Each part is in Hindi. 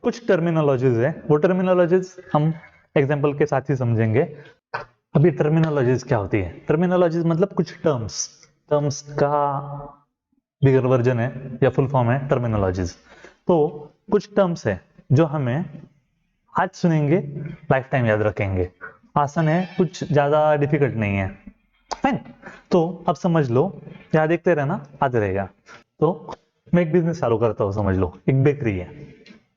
कुछ टर्मिनोलॉजीज है, वो टर्मिनोलॉजीज हम एग्जाम्पल के साथ ही समझेंगे। अभी टर्मिनोलॉजीज क्या होती है? टर्मिनोलॉजीज मतलब कुछ टर्म्स, टर्म्स का बिगर वर्जन है या फुल फॉर्म है टर्मिनोलॉजीज। तो कुछ टर्म्स है जो हमें आज सुनेंगे लाइफ टाइम याद रखेंगे। आसान है, कुछ ज्यादा डिफिकल्ट नहीं है, फाइन। तो अब समझ लो, यहाँ देखते रहना, याद रहेगा। तो मैं एक बिजनेस चालू करता हूँ, समझ लो एक बेकरी है।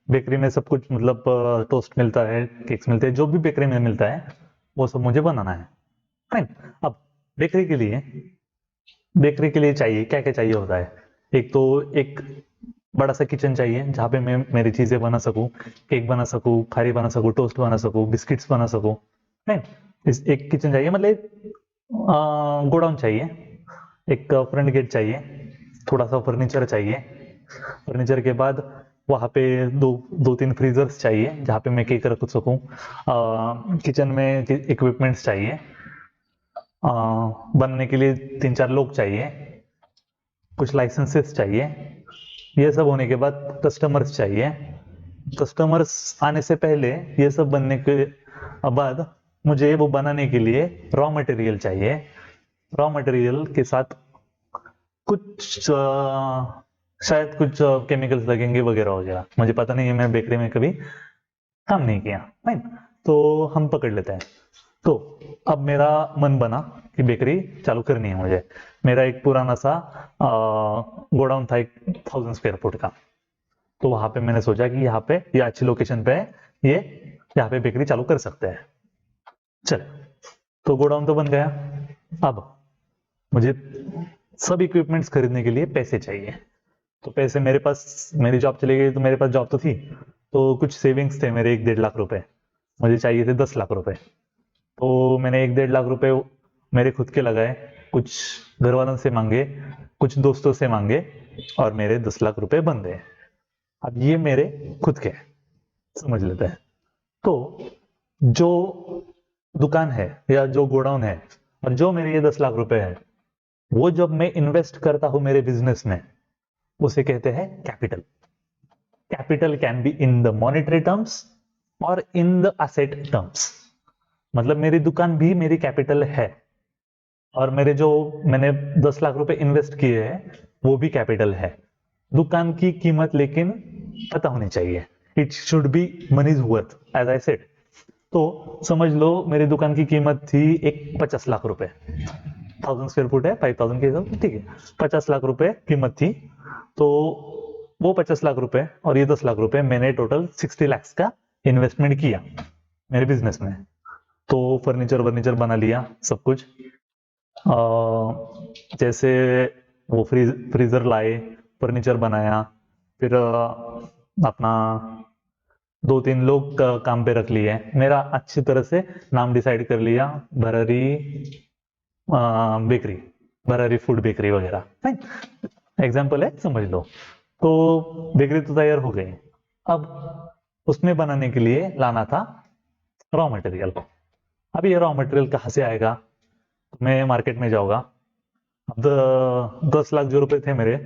बेकरी में सब कुछ मतलब टोस्ट मिलता है, केक्स मिलते हैं, जो भी बेकरी में मिलता है वो सब मुझे बनाना है, फाइन। अब बेकरी के लिए चाहिए क्या क्या चाहिए होता है? एक तो एक बड़ा सा किचन चाहिए जहाँ पे मैं मेरी चीजें बना सकूं, केक बना सकूं, खारी बना सकूं, टोस्ट बना सकूं, बिस्किट्स बना सकूं, राइट। इस एक किचन चाहिए, मतलब एक गोडाउन चाहिए, एक फ्रंट गेट चाहिए, थोड़ा सा फर्नीचर चाहिए। फर्नीचर के बाद वहाँ पे दो दो तीन फ्रीजर्स चाहिए जहाँ पे मैं केक रख सकूं। किचन में इक्विपमेंट्स चाहिए। बनने के लिए तीन चार लोग चाहिए, कुछ लाइसेंसेस चाहिए। ये सब होने के बाद कस्टमर्स चाहिए। कस्टमर्स आने से पहले, ये सब बनने के बाद मुझे वो बनाने के लिए रॉ मटेरियल चाहिए। रॉ मटेरियल के साथ कुछ शायद कुछ केमिकल्स लगेंगे वगैरह वगैरह, मुझे पता नहीं है, मैं बेकरी में कभी काम नहीं किया, फाइन। तो हम पकड़ लेते हैं। तो अब मेरा मन बना कि बेकरी चालू करनी है मुझे। मेरा एक पुराना सा गोडाउन था, 1000 स्क्वायर फुट का। तो वहां पे मैंने सोचा कि यहाँ पे ये अच्छी लोकेशन पे है, ये यहाँ पे बेकरी चालू कर सकते हैं। चल, तो गोडाउन तो बन गया। अब मुझे सब इक्विपमेंट्स खरीदने के लिए पैसे चाहिए। तो पैसे मेरे पास, मेरी जॉब चली गई तो मेरे पास जॉब तो थी, तो कुछ सेविंग्स थे मेरे 1-1.5 लाख रुपए। मुझे चाहिए थे 10 लाख रुपए। तो मैंने 1-1.5 लाख रुपए मेरे खुद के लगाए, कुछ घर वालों से मांगे, कुछ दोस्तों से मांगे, और मेरे 10 लाख रुपए बन गए। अब ये मेरे खुद के, समझ लेते हैं। तो जो दुकान है या जो गोडाउन है और जो मेरे ये 10 लाख रुपए है, वो जब मैं इन्वेस्ट करता हूं मेरे बिजनेस में, उसे कहते हैं capital. Capital can be in the monetary terms और इन द असेट टर्म्स। मतलब मेरी दुकान भी मेरी कैपिटल है, और मेरे जो मैंने 10 लाख रुपए इन्वेस्ट किए हैं वो भी कैपिटल है। दुकान की कीमत लेकिन पता होनी चाहिए, it should be money's worth, as I said. तो समझ लो मेरी दुकान की कीमत थी एक 50 लाख रुपए। 1000 स्क्वायर फुट है, 5000 के हिसाब, ठीक है, 50 लाख रुपए कीमत थी। तो वो 50 लाख रुपए और ये 10 लाख रुपए, मैंने टोटल 60 लैक्स का इन्वेस्टमेंट किया मेरे बिजनेस में। तो फर्नीचर वर्नीचर बना लिया सब कुछ। जैसे वो फ्रीजर लाए, फर्नीचर बनाया, फिर अपना 2-3 लोग काम पे रख लिए, मेरा अच्छी तरह से नाम डिसाइड कर लिया, भरारी बेकरी, भरारी फूड बेकरी वगैरह, फाइन। एग्जाम्पल है, समझ लो। तो बेकरी तो तैयार हो गई। अब उसमें बनाने के लिए लाना था रॉ मटेरियल। अब ये रॉ मटेरियल कहाँ से आएगा? मैं मार्केट में जाऊंगा। अब 10 लाख जो रुपए थे मेरे,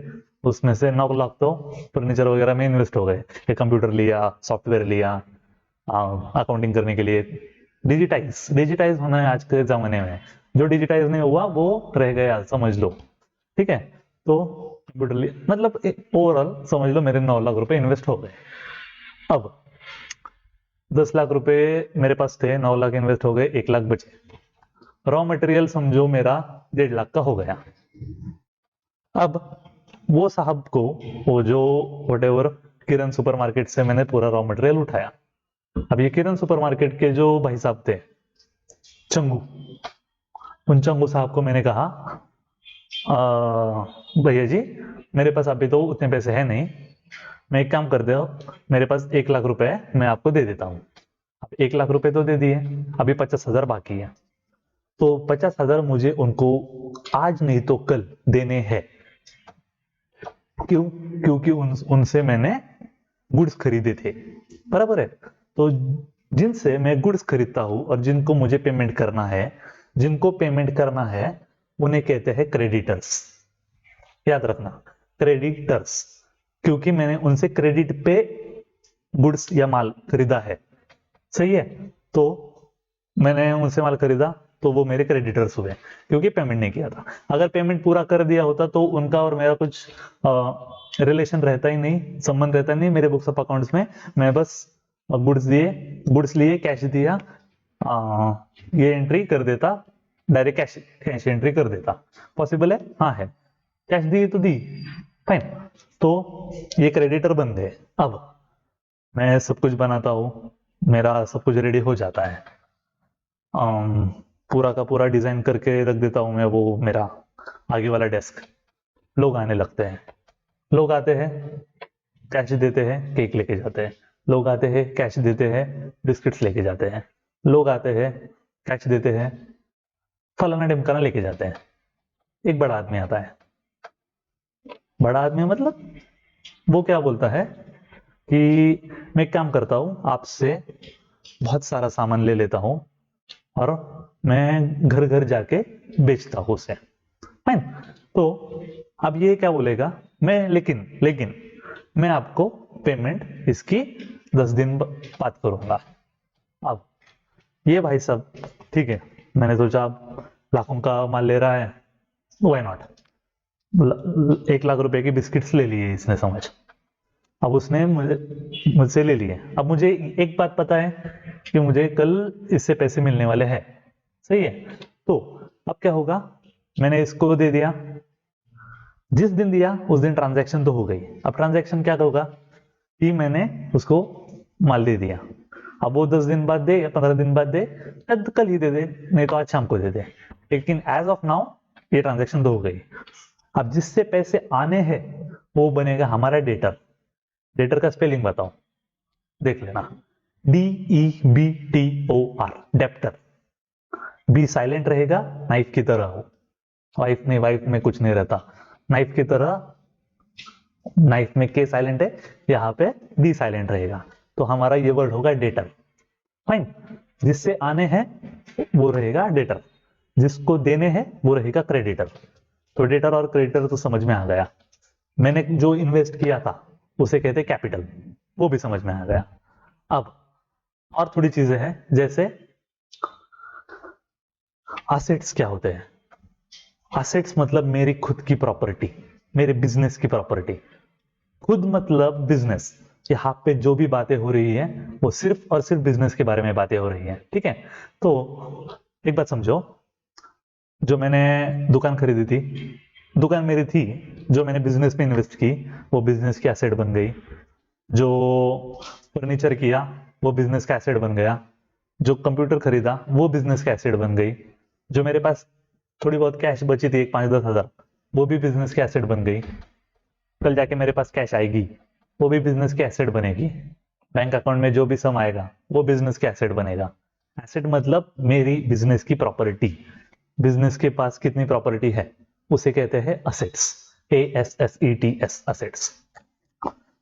उसमें से 9 लाख तो फर्नीचर वगैरह में इन्वेस्ट हो गए। ये कंप्यूटर लिया, सॉफ्टवेयर लिया अकाउंटिंग करने के लिए। डिजिटाइज डिजिटाइज होना है आज के जमाने में, जो डिजिटाइज नहीं हुआ वो रह गया, समझ लो, ठीक है। तो कंप्यूटर लिया, मतलब ओवरऑल समझ लो मेरे 9 लाख रुपए इन्वेस्ट हो गए। अब 10 लाख रुपए मेरे पास थे, 9 लाख इन्वेस्ट हो गए, 1 लाख बचे। रॉ मटेरियल समझो मेरा 1.5 लाख का हो गया। अब वो साहब को, वो जो वटेवर किरण सुपरमार्केट से मैंने पूरा रॉ मटेरियल उठाया। अब ये किरण सुपरमार्केट के जो भाई साहब थे, चंगू, उन चंगू साहब को मैंने कहा, भैया जी मेरे पास अभी तो उतने पैसे है नहीं, मैं एक काम कर दो, मेरे पास 1 लाख रुपए है, मैं आपको दे देता हूँ। अब 1 लाख रुपए तो दे दिए, अभी 50,000 बाकी है। तो 50,000 मुझे उनको आज नहीं तो कल देने हैं। क्यों? क्योंकि उनसे मैंने गुड्स खरीदे थे, बराबर है। तो जिनसे मैं गुड्स खरीदता हूं और जिनको मुझे पेमेंट करना है, जिनको पेमेंट करना है, उन्हें कहते हैं क्रेडिटर्स। याद रखना, क्रेडिटर्स, क्योंकि मैंने उनसे क्रेडिट पे गुड्स या माल खरीदा है, सही है। तो मैंने उनसे माल खरीदा तो वो मेरे क्रेडिटर्स हुए क्योंकि पेमेंट नहीं किया था। अगर पेमेंट पूरा कर दिया होता तो उनका और मेरा कुछ रिलेशन रहता ही नहीं, संबंध रहता नहीं मेरे बुक्स ऑफ अकाउंट्स में। मैं बस गुड्स लिए, कैश दिया, ये एंट्री कर देता, डायरेक्ट कैश एंट्री कर देता। पॉसिबल है? हाँ है। कैश दी तो दी, फाइन। तो ये क्रेडिटर बन गए। अब मैं सब कुछ बनाता हूँ, मेरा सब कुछ रेडी हो जाता है, पूरा का पूरा डिजाइन करके रख देता हूँ मैं वो मेरा आगे वाला डेस्क। लोग आने लगते हैं, लोग आते हैं, कैश देते हैं, केक लेके जाते हैं। लोग आते हैं, कैश देते हैं, बिस्किट्स लेके जाते हैं। लोग आते हैं, कैश देते हैं, फलाना ढिमकाना लेके जाते हैं। एक बड़ा आदमी आता है। बड़ा आदमी मतलब वो क्या बोलता है कि मैं एक काम करता हूँ, आपसे बहुत सारा सामान ले लेता हूँ और मैं घर घर जाके बेचता हूँ उसे, फाइन। तो अब ये क्या बोलेगा, मैं लेकिन मैं आपको पेमेंट इसकी 10 दिन बाद करूंगा। अब ये भाई साहब, ठीक है, मैंने सोचा अब लाखों का माल ले रहा है, व्हाई नॉट। 1 लाख रुपए की बिस्किट्स ले लिए इसने, समझ। अब उसने मुझसे ले लिए। अब मुझे एक बात पता है कि मुझे कल इससे पैसे मिलने वाले हैं, सही है। तो अब क्या होगा, मैंने इसको दे दिया, जिस दिन दिया उस दिन ट्रांजैक्शन तो हो गई। अब ट्रांजैक्शन क्या होगा कि मैंने उसको माल दे दिया। अब वो 10 दिन बाद दे या 15 दिन बाद दे या कल ही दे दे, नहीं तो आज शाम को दे दे, लेकिन एज ऑफ नाउ ये ट्रांजैक्शन तो हो गई। अब जिससे पैसे आने हैं वो बनेगा हमारा डेटर। डेटर का स्पेलिंग बताओ, देख लेना, DEBTOR, डेप्टर। बी साइलेंट रहेगा, नाइफ की तरह हो। वाइफ में कुछ नहीं रहता, नाइफ की तरह। नाइफ में के साइलेंट है, यहाँ पे डी साइलेंट रहेगा। तो हमारा ये वर्ड होगा डेटर, फाइन। जिससे आने हैं वो रहेगा डेटर, जिसको देने हैं वो रहेगा क्रेडिटर। तो डेटर और क्रेडिटर तो समझ में आ गया। मैंने जो इन्वेस्ट किया था उसे कहते कैपिटल, वो भी समझ में आ गया। अब और थोड़ी चीजें हैं, जैसे असेट्स क्या होते हैं। असेट्स मतलब मेरी खुद की प्रॉपर्टी, मेरे बिजनेस की प्रॉपर्टी। खुद मतलब बिजनेस, यहाँ पे जो भी बातें हो रही है वो सिर्फ और सिर्फ बिजनेस के बारे में बातें हो रही है, ठीक है। तो एक बात समझो, जो मैंने दुकान खरीदी थी, दुकान मेरी थी, जो मैंने बिजनेस में इन्वेस्ट की वो बिजनेस की एसेट बन गई। जो फर्नीचर किया वो बिजनेस का एसेट बन गया। जो कंप्यूटर खरीदा वो बिजनेस का एसेट बन गई। जो मेरे पास थोड़ी बहुत कैश बची थी, 5-10 हजार, वो भी बिजनेस की एसेट बन गई। कल जाके मेरे पास कैश आएगी, वो भी बिजनेस की एसेट बनेगी। बैंक अकाउंट में जो भी सम आएगा वो बिजनेस की एसेट बनेगा। एसेट मतलब मेरी बिजनेस की प्रॉपर्टी। बिजनेस के पास कितनी प्रॉपर्टी है उसे कहते हैं असेट्स, ASSETS, असेट्स।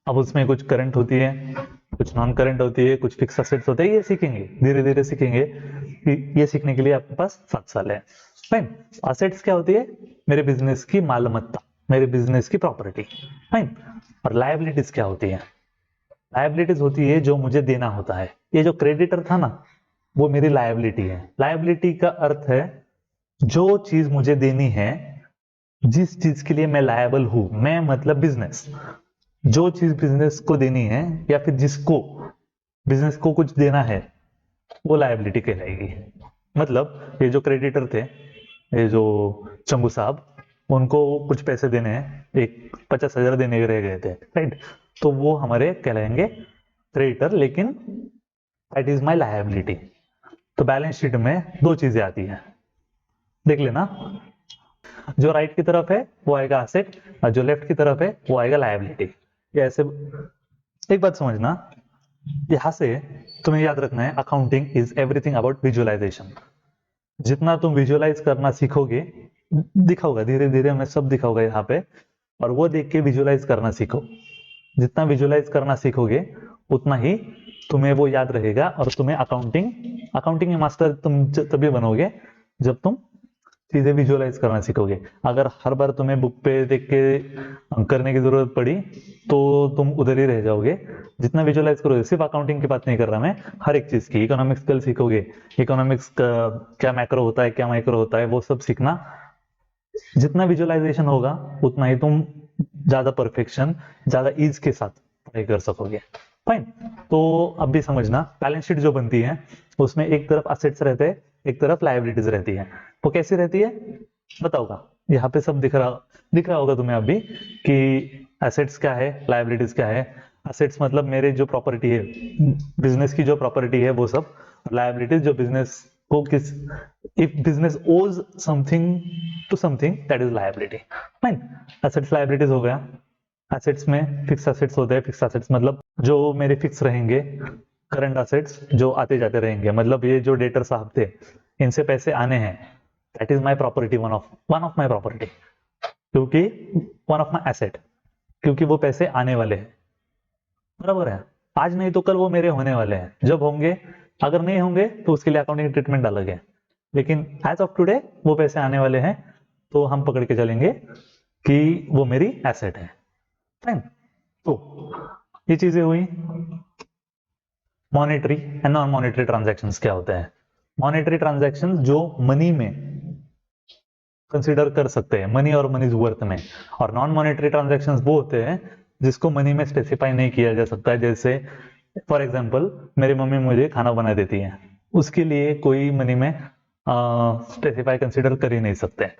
अब उसमें कुछ करंट होती है, कुछ नॉन करंट होती है, कुछ फिक्स असेट्स होते हैं। ये सीखेंगे, धीरे धीरे सीखेंगे। ये सीखने के लिए आपके पास 7 साल है, फाइन। असेट्स क्या होती है, मेरे बिजनेस की मालमत्ता, मेरे बिजनेस की प्रॉपर्टी, फाइन। और लायबिलिटीज क्या होती है, लायबिलिटीज होती है जो मुझे देना होता है। ये जो क्रेडिटर था ना, वो मेरी लायबिलिटी है। लायबिलिटी का अर्थ है जो चीज मुझे देनी है, जिस चीज के लिए मैं लायबल हूं, मैं मतलब बिजनेस, जो चीज बिजनेस को देनी है या फिर जिसको बिजनेस को कुछ देना है वो लायबिलिटी कहलाएगी। मतलब ये जो क्रेडिटर थे, ये जो चंगू साहब, उनको कुछ पैसे देने हैं, एक 50,000 देने रह गए थे, राइट। तो वो हमारे कहलाएंगे क्रेडिटर, लेकिन दैट इज माई लायबिलिटी। तो बैलेंस शीट में 2 चीजें आती है, देख लेना। जो राइट की तरफ है वो आएगा असेट, और जो लेफ्ट की तरफ है वो आएगा लायबिलिटी। ये ऐसे, एक बात समझना, यहां से तुम्हें याद रखना है, accounting is everything about visualisation. जितना तुम विजुअलाइज करना सीखोगे, दिखाऊंगा धीरे धीरे, मैं सब दिखाऊंगा यहाँ पे, और वो देख के विजुअलाइज करना सीखो। जितना विजुअलाइज करना सीखोगे उतना ही तुम्हें वो याद रहेगा, और तुम्हें अकाउंटिंग के मास्टर तुम तभी बनोगे जब तुम चीजें विजुअलाइज करना सीखोगे। अगर हर बार तुम्हें बुक पे देख के करने की जरूरत पड़ी तो तुम उधर ही रह जाओगे। जितना विजुअलाइज करोगे, सिर्फ अकाउंटिंग की बात नहीं कर रहा मैं, हर एक चीज की, इकोनॉमिक्स स्किल सीखोगे, इकोनॉमिक्स का क्या मैक्रो होता है, क्या माइक्रो होता है, वो सब सीखना। जितना विजुअलाइजेशन होगा उतना ही तुम ज्यादा परफेक्शन, ज्यादा ईज के साथ पढ़ाई कर सकोगे। फाइन। तो अब भी समझना, बैलेंस शीट जो बनती है उसमें एक तरफ असेट्स रहते हैं, एक तरफ लायबिलिटीज रहती है। वो कैसी रहती है बताऊंगा। यहाँ पे सब दिख रहा होगा तुम्हें अभी कि एसेट्स क्या है, लायबिलिटीज क्या है। एसेट्स मतलब मेरे जो प्रॉपर्टी है, बिजनेस की जो प्रॉपर्टी है वो सब। लायबिलिटीज जो बिजनेस को किस, if business owes something to something, that is liability. Fine. Assets liabilities हो गया। एसेट्स में फिक्स एसेट्स होते हैं। फिक्स एसेट्स मतलब जो मेरे फिक्स रहेंगे, करंट एसेट्स जो आते जाते रहेंगे, मतलब ये जो डेटर साहब थे इनसे पैसे आने हैं, that is my property, one of my property, क्योंकि वन ऑफ माय एसेट, क्योंकि वो पैसे आने वाले हैं। बराबर है। आज नहीं तो कल वो मेरे होने वाले हैं। जब होंगे, अगर नहीं होंगे तो उसके लिए अकाउंटिंग ट्रीटमेंट अलग है, लेकिन एज ऑफ टुडे वो पैसे आने वाले हैं, तो हम पकड़ के चलेंगे कि वो मेरी एसेट है। फाइन। तो ये चीजें हुई। Monetary and non monetary transactions क्या होते हैं? मॉनेटरी ट्रांजैक्शंस जो मनी में कंसीडर कर सकते हैं, मनी और मनीज वर्थ में। और नॉन मॉनेटरी ट्रांजैक्शंस वो होते हैं जिसको मनी में स्पेसिफाई नहीं किया जा सकता है। जैसे फॉर एग्जांपल मेरी मम्मी मुझे खाना बना देती है, उसके लिए कोई मनी में स्पेसिफाई कंसीडर कर ही नहीं सकते,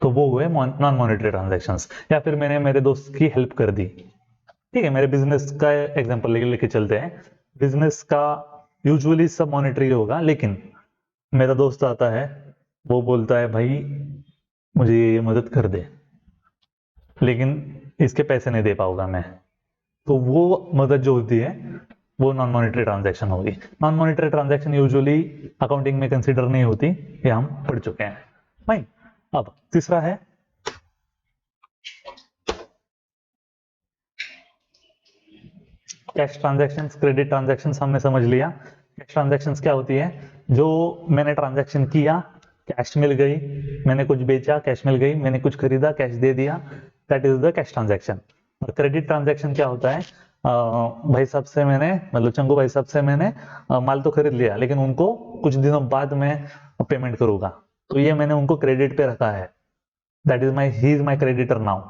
तो वो हुए नॉन मॉनेटरी ट्रांजैक्शंस। या फिर मैंने मेरे दोस्त की हेल्प कर दी, ठीक है, मेरे बिजनेस का एग्जांपल लेके चलते हैं। बिजनेस का यूजुअली सब मॉनेटरी होगा, लेकिन मेरा दोस्त आता है, वो बोलता है भाई मुझे ये मदद कर दे, लेकिन इसके पैसे नहीं दे पाऊंगा मैं, तो वो मदद जो होती है वो नॉन मॉनेटरी ट्रांजैक्शन होगी। Non monetary transaction usually accounting में कंसीडर नहीं होती, ये हम पढ़ चुके हैं। फाइन। अब तीसरा है कैश ट्रांजैक्शंस, क्रेडिट ट्रांजैक्शंस हमने समझ लिया। कैश ट्रांजैक्शंस क्या होती है? जो मैंने ट्रांजैक्शन किया, कैश मिल गई, मैंने कुछ बेचा, कैश मिल गई, मैंने कुछ खरीदा, कैश दे दिया, that is the cash transaction. और क्रेडिट ट्रांजैक्शन क्या होता है? भाई साहब से मैंने, मतलब चंगू भाई साहब से मैंने माल तो खरीद लिया, लेकिन उनको कुछ दिनों बाद मैं पेमेंट करूंगा, तो ये मैंने उनको क्रेडिट पे रखा है, that is my, he is my creditor now.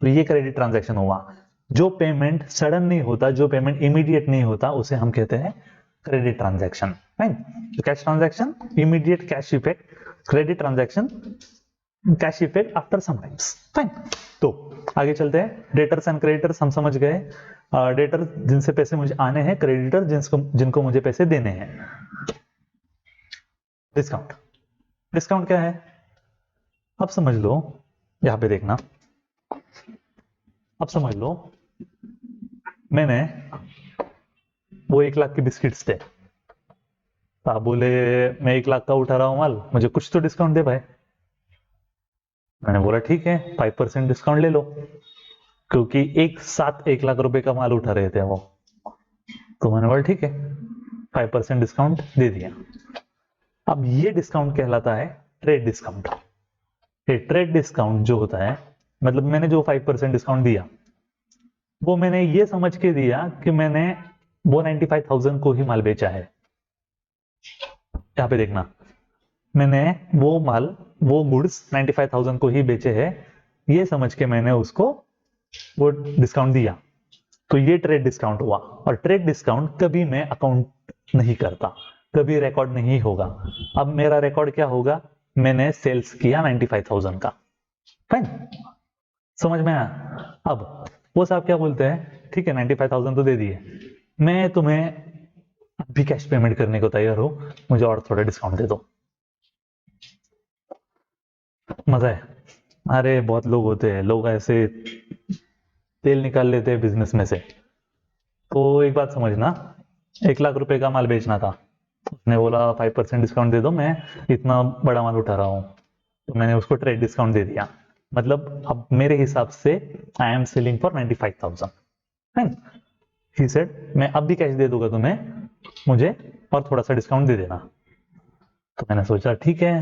तो ये क्रेडिट ट्रांजैक्शन हुआ। जो पेमेंट सडन नहीं होता, जो पेमेंट इमीडिएट नहीं होता, उसे हम कहते हैं क्रेडिट ट्रांजैक्शन। फाइन। तो cash transaction immediate cash effect, credit transaction cash effect after some times. Fine. तो आगे चलते हैं। डेटर्स एंड क्रेडिटर्स हम समझ गए। डेटर जिनसे पैसे मुझे आने हैं, क्रेडिटर जिनको मुझे पैसे देने हैं। डिस्काउंट, डिस्काउंट क्या है अब समझ लो। यहां पे देखना, अब समझ लो, मैंने वो 1 लाख के बिस्किट्स थे, तो आप बोले मैं 1 लाख का उठा रहा हूं माल, मुझे कुछ तो डिस्काउंट दे भाई। मैंने बोला ठीक है 5% डिस्काउंट ले लो, क्योंकि एक साथ 1 लाख रुपए का माल उठा रहे थे वो, तो मैंने बोला ठीक है 5% डिस्काउंट दे दिया। अब ये डिस्काउंट कहलाता है ट्रेड डिस्काउंट। ये ट्रेड डिस्काउंट जो होता है, मतलब मैंने जो 5% डिस्काउंट दिया, वो मैंने ये समझ के दिया कि मैंने वो 95,000 को ही माल बेचा है। यहाँ पे देखना, मैंने वो माल, वो गुड्स 95,000 को ही बेचे हैं, ये समझ के मैंने उसको वो डिस्काउंट दिया, तो ये ट्रेड डिस्काउंट हुआ। और ट्रेड डिस्काउंट कभी मैं अकाउंट नहीं करता, कभी रिकॉर्ड नहीं होगा। अब मेरा रिकॉर्ड क्या होगा? मैंने सेल्स किया 95,000 का। फाइन, समझ में आया? अब वो साहब क्या बोलते हैं, ठीक है 95,000 तो दे दिए, मैं तुम्हें अभी कैश पेमेंट करने को तैयार हूं, मुझे और थोड़ा डिस्काउंट दे दो। मजा है। अरे बहुत लोग होते हैं, लोग ऐसे तेल निकाल लेते हैं बिजनेस में से। तो एक बात समझना, 1 लाख रुपए का माल बेचना था, उसने बोला 5% डिस्काउंट दे दो, मैं इतना बड़ा माल उठा रहा हूं, तो मैंने उसको ट्रेड डिस्काउंट दे दिया। मतलब अब मेरे हिसाब से I am selling for 95,000। He said मैं अब भी कैश दे दूंगा तुम्हें, मुझे और थोड़ा सा डिस्काउंट दे देना। तो मैंने सोचा ठीक है,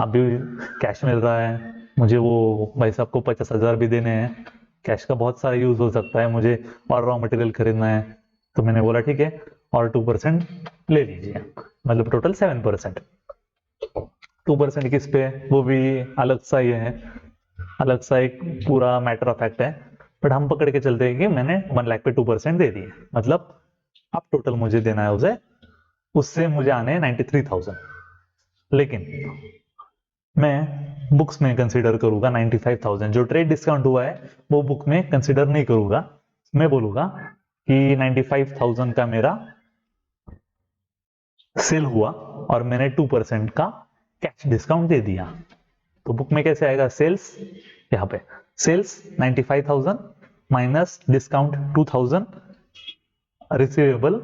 अभी कैश मिल रहा है, मुझे वो भाई साहब को 50,000 भी देने हैं, कैश का बहुत सारा यूज हो सकता है मुझे, और रॉ मटेरियल खरीदना है। तो मैंने बोला ठीक है, और 2% ले लीजिए, मतलब टोटल 7%। 2% किस पे, वो भी अलग सा ये है, अलग सा एक पूरा मैटर ऑफ फैक्ट है, बट हम पकड़ के चलते हैं कि मैंने 1 लाख पे 2% दे दिए, मतलब अब टोटल मुझे देना है उसे, उससे मुझे आने हैं 93,000। लेकिन मैं बुक्स में कंसीडर करूंगा 95,000, जो ट्रेड डिस्काउंट हुआ है वो बुक में कंसीडर नहीं करूंगा। मैं बोलूंगा कि 95,000 का मेरा सेल हुआ और मैंने 2% का कैश डिस्काउंट दे दिया। तो बुक में कैसे आएगा, सेल्स, यहाँ पे सेल्स 95,000 माइनस डिस्काउंट 2,000, रिसीवेबल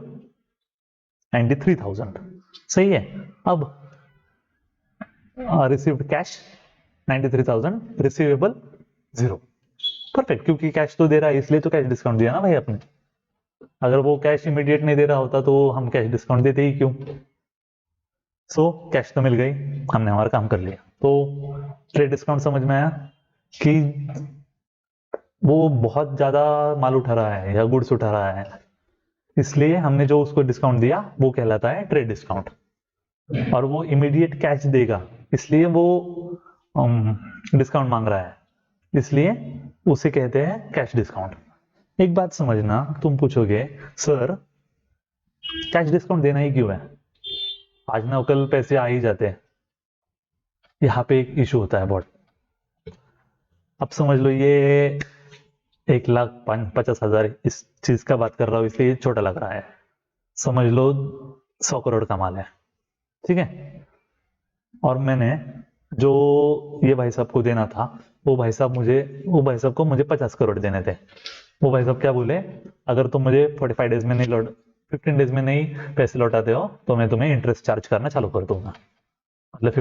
93,000। सही है। अब रिसीव्ड कैश 93,000, रिसीवेबल 0। परफेक्ट, क्योंकि कैश तो दे रहा है इसलिए तो कैश डिस्काउंट दिया ना भाई आपने। अगर वो कैश इमीडिएट नहीं दे रहा होता तो हम कैश डिस्काउंट देते ही क्यों। सो कैश तो मिल गई, हमने हमारा काम कर लिया। तो ट्रेड डिस्काउंट समझ में आया कि वो बहुत ज्यादा माल उठा रहा है या गुड्स उठा रहा है, इसलिए हमने जो उसको डिस्काउंट दिया वो कहलाता है ट्रेड डिस्काउंट। और वो इमीडिएट कैश देगा इसलिए वो डिस्काउंट मांग रहा है, इसलिए उसे कहते हैं कैश डिस्काउंट। एक बात समझना, तुम पूछोगे सर कैश डिस्काउंट देना ही क्यों है, आज ना कल पैसे आ ही जाते हैं। यहाँ पे एक इशू होता है बहुत। अब समझ लो ये 1,50,000 इस चीज का बात कर रहा हूं इसलिए ये छोटा लग रहा है, समझ लो 100 करोड़ का माल है, ठीक है। और मैंने जो ये भाई साहब को देना था, वो भाई साहब को मुझे 50 करोड़ देने थे। वो भाई साहब क्या बोले, अगर तुम मुझे 45 डेज में नहीं 15 डेज में नहीं पैसे लौटाते हो तो मैं तुम्हें इंटरेस्ट चार्ज करना चालू कर दूंगा। मतलब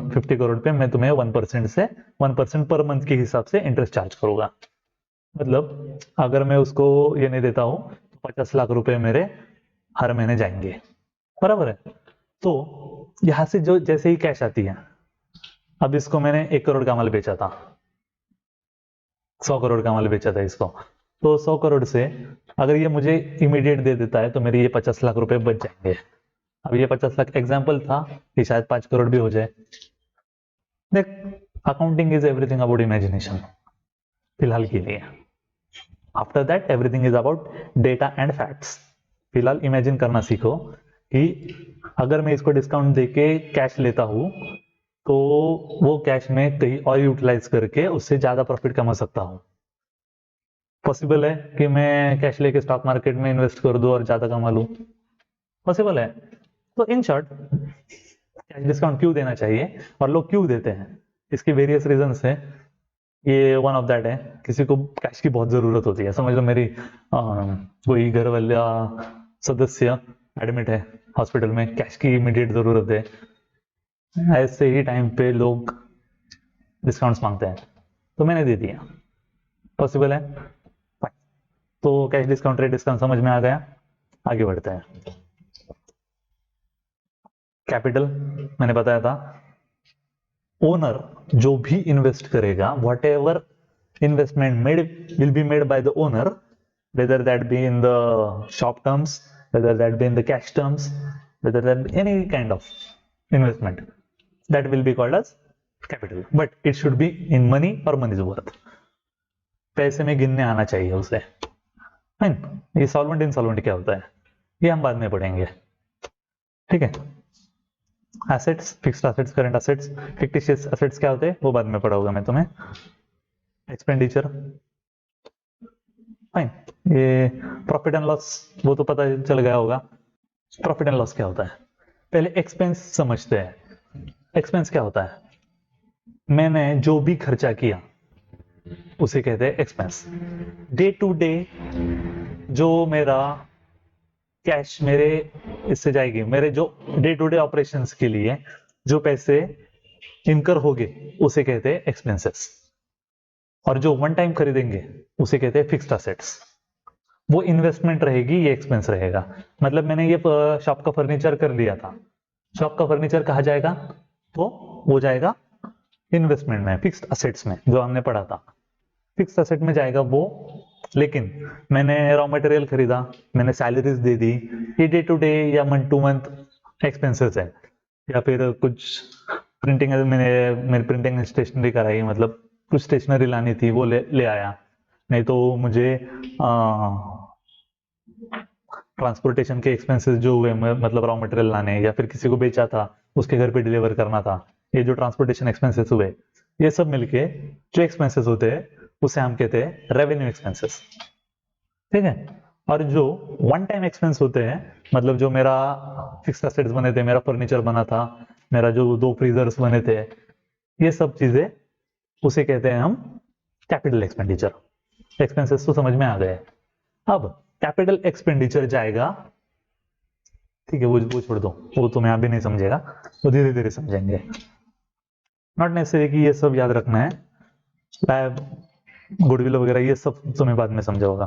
50 करोड़ पे मैं तुम्हें 1% पर मंथ के हिसाब से इंटरेस्ट चार्ज करूंगा। मतलब अगर मैं उसको ये नहीं देता हूं तो 50 लाख रुपए मेरे हर महीने जाएंगे, बराबर है। तो यहां से जो जैसे ही कैश आती है, अब इसको मैंने 1 करोड़ का माल बेचा था, 100 करोड़ का माल बेचा था इसको, तो 100 करोड़ से अगर ये मुझे इमीडिएट दे देता है तो मेरे ये 50 लाख रुपए बच जाएंगे। अब ये 50 लाख एग्जाम्पल था, ये शायद 5 करोड़ भी हो जाए। देख, accounting is everything about imagination फिलहाल के लिए। After that everything is about data and facts. फिलहाल इमेजिन करना सीखो कि अगर मैं इसको डिस्काउंट देके कैश लेता हूं तो वो कैश में कहीं और यूटिलाइज करके उससे ज्यादा प्रॉफिट कमा सकता हूं। पॉसिबल है कि मैं कैश लेके स्टॉक मार्केट में इन्वेस्ट कर दूं और ज्यादा कमा लूं, पॉसिबल है। तो इन शॉर्ट कैश डिस्काउंट क्यों देना चाहिए और लोग क्यों देते हैं, इसके वेरियस रीजंस है। ये वन ऑफ दैट है, किसी को कैश की बहुत जरूरत होती है, समझ लो मेरी कोई घर वाला सदस्य एडमिट है हॉस्पिटल में, कैश की इमीडिएट जरूरत है, ऐसे ही टाइम पे लोग डिस्काउंट्स मांगते हैं, तो मैंने दे दिया। पॉसिबल है। Fine. तो कैश डिस्काउंट रेट डिस्काउंट समझ में आ गया, आगे बढ़ते हैं। कैपिटल मैंने बताया था, ओनर जो भी इन्वेस्ट करेगा, what ever investment made will be made by the owner, whether that be in the shop terms, whether that be in the cash terms, whether that be any kind of investment, that will be called as capital, but it should be in money or money's worth, पैसे में गिनने आना चाहिए उसे। फाइन। ये सॉल्वेंट इनसॉल्वेंट क्या होता है ये हम बाद में पढ़ेंगे, ठीक है। Assets, fixed assets, current assets, fictitious assets क्या होते हैं वो बाद में पढ़ाऊंगा मैं तुम्हें। Expenditure, fine. ये प्रॉफिट एंड लॉस वो तो पता चल गया होगा। प्रॉफिट एंड लॉस क्या होता है, पहले एक्सपेंस समझते हैं। एक्सपेंस क्या होता है, मैंने जो भी खर्चा किया उसे कहते हैं एक्सपेंस। डे टू डे जो मेरा कैश मेरे इससे जाएगी, मेरे जो डे टू डे ऑपरेशंस के लिए जो पैसे इनकर होंगे उसे कहते हैं एक्सपेंसेस, और जो वन टाइम खरीदेंगे उसे कहते हैं फिक्स्ड एसेट्स। वो इन्वेस्टमेंट रहेगी, ये एक्सपेंस रहेगा। मतलब मैंने ये शॉप का फर्नीचर कर लिया था, शॉप का फर्नीचर कहाँ जाएगा? तो वो जाएगा इन्वेस्टमेंट में, फिक्स्ड असेट्स में, जो हमने पढ़ा था फिक्स्ड असेट में जाएगा वो। लेकिन मैंने रॉ मटेरियल खरीदा, मैंने सैलरीज दे दी, ये डे टू डे या मंथ टू मंथ एक्सपेंसेस है। या फिर कुछ प्रिंटिंग, मैंने मेरी प्रिंटिंग स्टेशनरी कराई, मतलब कुछ स्टेशनरी लानी थी वो ले आया। नहीं तो मुझे ट्रांसपोर्टेशन के एक्सपेंसेस जो हुए, मतलब रॉ मटेरियल लाने, या फिर किसी को बेचा था उसके घर पे डिलीवर करना था, ये जो ट्रांसपोर्टेशन एक्सपेंसेस हुए, ये सब मिलके जो एक्सपेंसेस होते हैं उसे हम कहते हैं रेवेन्यू एक्सपेंसेस। ठीक है। और जो वन टाइम एक्सपेंस होते हैं, मतलब जो मेरा फिक्स्ड असेट्स बने थे, मेरा फर्नीचर बना था, मेरा जो 2 फ्रीजर्स बने थे, ये सब चीजें उसे कहते हैं हम कैपिटल एक्सपेंडिचर। एक्सपेंसेस तो समझ में आ गए। अब कैपिटल एक्सपेंडिचर जाएगा, ठीक है, वो छोड़ दो, वो तुम्हें अभी नहीं समझेगा, वो धीरे धीरे समझेंगे। नॉट नेसेसरी कि ये सब याद रखना है, गुडविल वगैरह ये सब तुम्हें बाद में समझाऊंगा।